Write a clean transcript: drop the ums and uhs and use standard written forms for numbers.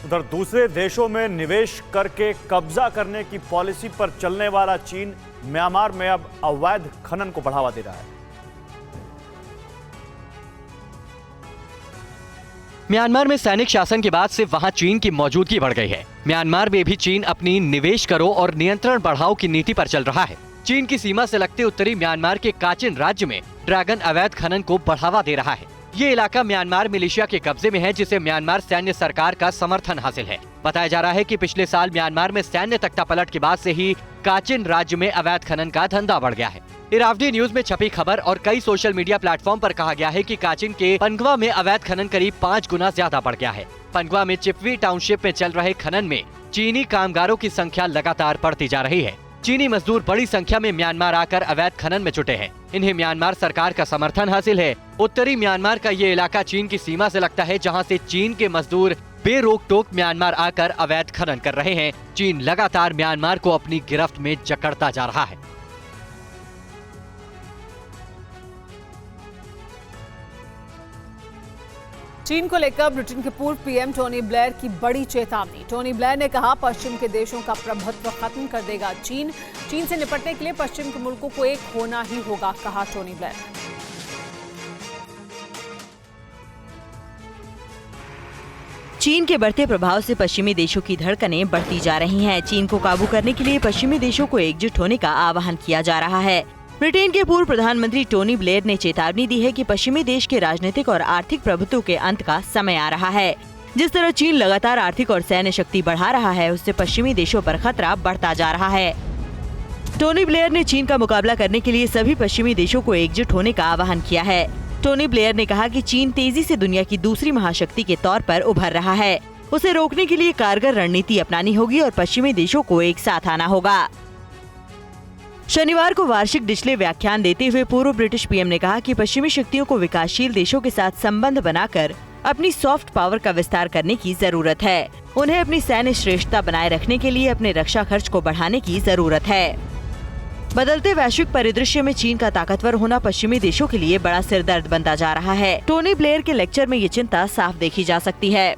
उधर दूसरे देशों में निवेश करके कब्जा करने की पॉलिसी पर चलने वाला चीन म्यांमार में अब अवैध खनन को बढ़ावा दे रहा है। म्यांमार में सैनिक शासन के बाद से वहां चीन की मौजूदगी बढ़ गई है। म्यांमार में भी चीन अपनी निवेश करो और नियंत्रण बढ़ाओ की नीति पर चल रहा है। चीन की सीमा से लगते उत्तरी म्यांमार के काचिन राज्य में ड्रैगन अवैध खनन को बढ़ावा दे रहा है। ये इलाका म्यांमार मिलिशिया के कब्जे में है, जिसे म्यांमार सैन्य सरकार का समर्थन हासिल है। बताया जा रहा है कि पिछले साल म्यांमार में सैन्य तख्तापलट के बाद से ही काचिन राज्य में अवैध खनन का धंधा बढ़ गया है। इरावदी न्यूज में छपी खबर और कई सोशल मीडिया प्लेटफॉर्म पर कहा गया है कि काचिन के पनगवा में अवैध खनन करीब 5 गुना ज्यादा बढ़ गया है। पनगवा में चिपवी टाउनशिप में चल रहे खनन में चीनी कामगारों की संख्या लगातार बढ़ती जा रही है। चीनी मजदूर बड़ी संख्या में म्यांमार आकर अवैध खनन में जुटे हैं। इन्हें म्यांमार सरकार का समर्थन हासिल है। उत्तरी म्यांमार का ये इलाका चीन की सीमा से लगता है, जहां से चीन के मजदूर बेरोक टोक म्यांमार आकर अवैध खनन कर रहे हैं। चीन लगातार म्यांमार को अपनी गिरफ्त में जकड़ता जा रहा है। चीन को लेकर ब्रिटेन के पूर्व पीएम टोनी ब्लेयर की बड़ी चेतावनी। टोनी ब्लेयर ने कहा, पश्चिम के देशों का प्रभुत्व खत्म कर देगा चीन से निपटने के लिए पश्चिम के मुल्कों को एक होना ही होगा, कहा टोनी ब्लेयर। चीन के बढ़ते प्रभाव से पश्चिमी देशों की धड़कनें बढ़ती जा रही हैं। चीन को काबू करने के लिए पश्चिमी देशों को एकजुट होने का आह्वान किया जा रहा है। ब्रिटेन के पूर्व प्रधानमंत्री टोनी ब्लेयर ने चेतावनी दी है कि पश्चिमी देश के राजनीतिक और आर्थिक प्रभुत्व के अंत का समय आ रहा है। जिस तरह चीन लगातार आर्थिक और सैन्य शक्ति बढ़ा रहा है, उससे पश्चिमी देशों पर खतरा बढ़ता जा रहा है। टोनी ब्लेयर ने चीन का मुकाबला करने के लिए सभी पश्चिमी देशों को एकजुट होने का आह्वान किया है। टोनी ब्लेयर ने कहा कि चीन तेजी से दुनिया की दूसरी महाशक्ति के तौर पर उभर रहा है। उसे रोकने के लिए कारगर रणनीति अपनानी होगी और पश्चिमी देशों को एक साथ आना होगा। शनिवार को वार्षिक डिस्ले व्याख्यान देते हुए पूर्व ब्रिटिश पीएम ने कहा कि पश्चिमी शक्तियों को विकासशील देशों के साथ संबंध बनाकर अपनी सॉफ्ट पावर का विस्तार करने की जरूरत है। उन्हें अपनी सैन्य श्रेष्ठता बनाए रखने के लिए अपने रक्षा खर्च को बढ़ाने की जरूरत है। बदलते वैश्विक परिदृश्य में चीन का ताकतवर होना पश्चिमी देशों के लिए बड़ा सिरदर्द बनता जा रहा है। टोनी ब्लेयर के लेक्चर में ये चिंता साफ देखी जा सकती है।